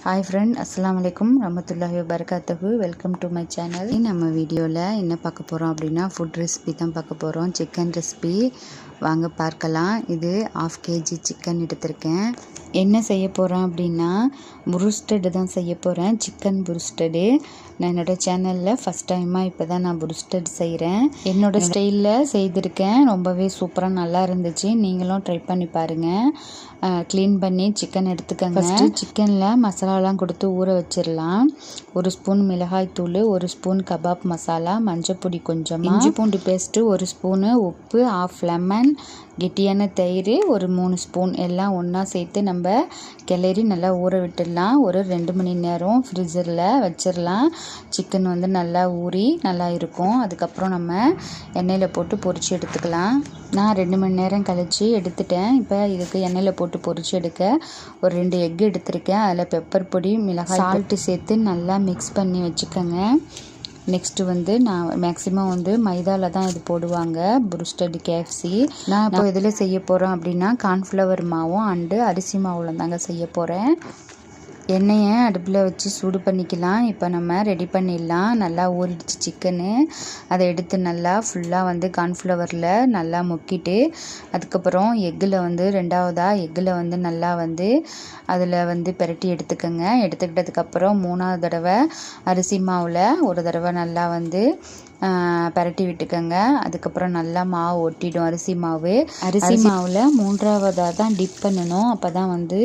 Hi friend, அஸ்ஸலாமு அலைக்கும் ரஹ்மத்துல்லாஹி வபரகாத்துஹு. Welcome to my channel. நம்ம வீடியோவில் என்ன பார்க்க போகிறோம் அப்படின்னா ஃபுட் ரெசிபி தான் பார்க்க போகிறோம். சிக்கன் ரெசிபி வாங்க பார்க்கலாம். இது 1/2 kg சிக்கன் எடுத்திருக்கேன். என்ன செய்ய போகிறேன் அப்படின்னா புருஸ்டடு தான் செய்ய போகிறேன். சிக்கன் புருஸ்டடு. நான் என்னோடய சேனலில் ஃபஸ்ட் டைமாக இப்போ தான் நான் புருஸ்டட் செய்கிறேன். என்னோடய ஸ்டைலில் செய்திருக்கேன். ரொம்பவே சூப்பராக நல்லா இருந்துச்சு. நீங்களும் ட்ரை பண்ணி பாருங்கள். க்ளீன் பண்ணி சிக்கன் எடுத்துக்கோங்க. ஃபஸ்ட்டு சிக்கனில் மசாலாலாம் கொடுத்து ஊற வச்சிடலாம். 1 ஸ்பூன் மிளகாய் தூள், 1 ஸ்பூன் கபாப் மசாலா, மஞ்சப்பொடி கொஞ்சமாக, இஞ்சி பூண்டு பேஸ்ட்டு 1 ஸ்பூனு, உப்பு, 1/2 லெமன், கெட்டியான தயிர் ஒரு 3 ஸ்பூன் எல்லாம் ஒன்றா சேர்த்து நம்ம கிளறி நல்லா ஊற விட்டுடலாம். ஒரு 2 மணி நேரம் ஃப்ரிட்ஜரில் வச்சிடலாம். சிக்கன் வந்து நல்லா ஊறி நல்லா இருக்கும். அதுக்கப்புறம் நம்ம எண்ணெயில் போட்டு பொரித்து எடுத்துக்கலாம். நான் 2 மணி நேரம் கழித்து எடுத்துட்டேன். இப்போ இதுக்கு எண்ணெயில் போட்டு பொரித்து எடுக்க ஒரு 2 எக் எடுத்திருக்கேன். அதில் பெப்பர் பொடி, மிளகாய், சால்ட்டு சேர்த்து நல்லா மிக்ஸ் பண்ணி வச்சுக்கோங்க. நெக்ஸ்ட்டு வந்து நான் மேக்ஸிமம் வந்து மைதாவில் தான் இது போடுவாங்க புருஸ்டட் KFC. நான் இப்போ இதில் செய்ய போகிறேன் அப்படின்னா கார்ன்ஃப்ளவர் மாவும் அண்டு அரிசி மாவில் தாங்க செய்ய போகிறேன். எண்ணெயை அடுப்பில் வச்சு சூடு பண்ணிக்கலாம். இப்போ நம்ம ரெடி பண்ணிடலாம். நல்லா ஊறிடுச்சு சிக்கனு. அதை எடுத்து நல்லா ஃபுல்லாக வந்து கார்ன்ஃப்ளவரில் நல்லா முக்கிட்டு, அதுக்கப்புறம் எக்கில் வந்து எக்கில் வந்து நல்லா வந்து அதில் வந்து பிரட்டி எடுத்துக்கோங்க. எடுத்துக்கிட்டதுக்கப்புறம் 3ஆவது தடவை அரிசி மாவில் ஒரு தடவை நல்லா வந்து பிரட்டி விட்டுக்கோங்க. அதுக்கப்புறம் நல்லா மாவு ஒட்டிடும். அரிசி மாவில் 3ஆவதாக தான் டிப் பண்ணணும். அப்போ தான் வந்து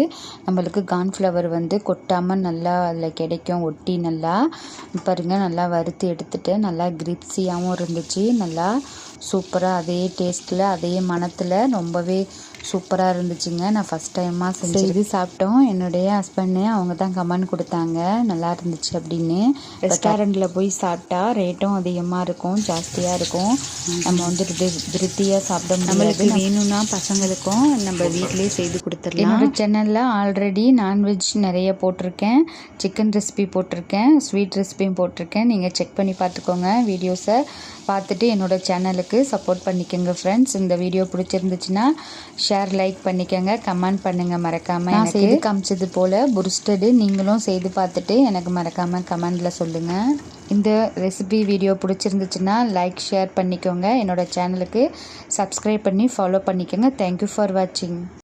நம்மளுக்கு கார்ன்ஃப்ளவர் வந்து கொட்டாமல் நல்லா அதில் கிடைக்கும். ஒட்டி நல்லா பாருங்கள், நல்லா வறுத்து எடுத்துகிட்டு நல்லா கிரிப்ஸியாகவும் இருந்துச்சு. நல்லா சூப்பராக அதே டேஸ்ட்டில் அதே மணத்தில் ரொம்பவே சூப்பராக இருந்துச்சுங்க. நான் ஃபஸ்ட் டைமாக செஞ்சு சாப்பிட்டோம். என்னுடைய ஹஸ்பண்டு அவங்க தான் கமெண்ட் கொடுத்தாங்க நல்லா இருந்துச்சு அப்படின்னு. ரெஸ்டாரண்ட்டில் போய் சாப்பிட்டா ரேட்டும் அதிகமாக இருக்கும், ஜாஸ்தியாக இருக்கும். நம்ம வந்து திருப்தியாக சாப்பிட முடியாது. நம்மளுக்கு வேணும்னா பசங்களுக்கும் நம்ம வீட்டிலே செய்து கொடுத்துடலாம். என்னோடய சேனலில் ஆல்ரெடி நான்வெஜ் நிறைய போட்டிருக்கேன். சிக்கன் ரெசிபி போட்டிருக்கேன், ஸ்வீட் ரெசிபியும் போட்டிருக்கேன். நீங்கள் செக் பண்ணி பார்த்துக்கோங்க. வீடியோஸை பார்த்துட்டு என்னோடய சேனலுக்கு சப்போர்ட் பண்ணிக்கோங்க ஃப்ரெண்ட்ஸ். இந்த வீடியோ பிடிச்சிருந்துச்சுன்னா ஷேர், லைக் பண்ணிக்கோங்க, கமெண்ட் பண்ணுங்கள் மறக்காமல். நான் செய்து காமிச்சது போல் புருஸ்டடு நீங்களும் செய்து பார்த்துட்டு எனக்கு மறக்காமல் கமெண்டில் சொல்லுங்கள். இந்த ரெசிபி வீடியோ பிடிச்சிருந்துச்சுன்னா லைக், ஷேர் பண்ணிக்கோங்க. என்னோடய சேனலுக்கு சப்ஸ்கிரைப் பண்ணி ஃபாலோ பண்ணிக்கோங்க. தேங்க்யூ ஃபார் வாட்சிங்.